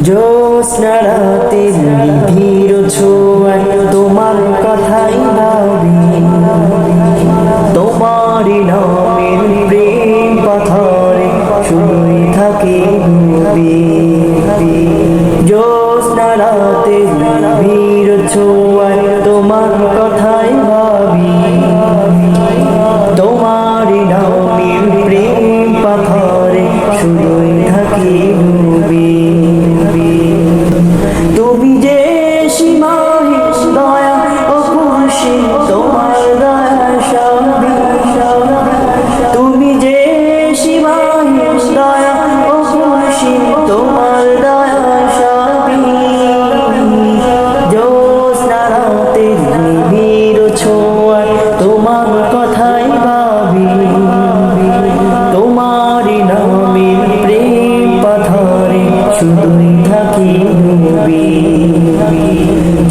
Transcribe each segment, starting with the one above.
জ্যোৎস্না রাতে নিধির ছোঁয়ায় তোমার কথাই ভাবি, তোমারই নামের প্রেম পাথরে শুধুই থাকে ডুবে। জ্যোৎস্না রাতে নিধির ছোঁয়ায় তোমার কথাই ভাবি, তোমারই নামের প্রেম পাথরে শুধুই থাকে ডুবে। তুমি যে সীমাহীন দয়া অপরিসীম তোমার দয়া সবই, তুমি যে সীমাহীন দয়া অপরিসীম তোমার দয়া সবই। জ্যোৎস্না রাতে নিবিড় ছোঁয়ায় তোমার কথাই ভাবি, তোমারই নামের প্রেম পাথরে শুধুই থাকি ডুবে।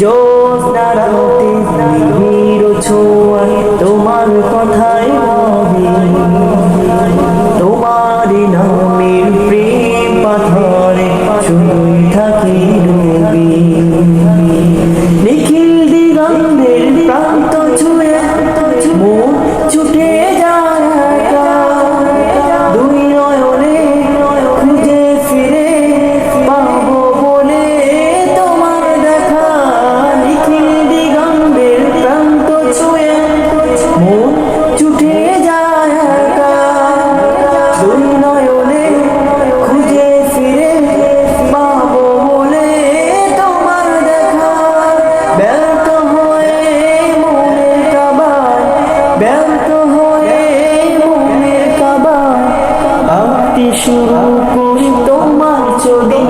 জ্যোৎস্না রাতে নিবিড় ছোঁয়ায় তোমার কথাই ভাবি, তোমারই নামের প্রেম পাথরে শুধুই থাকি ডুবে। নিখিল দিগন্তের প্রান্ত ছুঁয়ে মন ছুটে যায় একা, দুই নয়নে খুঁজে ফিরে পাবো বলে তোমার দেখা। নিখিল দিগন্তের প্রান্ত ছুঁয়ে মন ছুটে যায় একা, দুই নয়নে খুঁজে ফিরে পাবো বলে তোমার দেখা। ব্যর্থ হয়ে মনের কাবায়, ব্যর্থ হয়ে মনের কাবায় আঁকতে শুরু করি তোমার ছবি।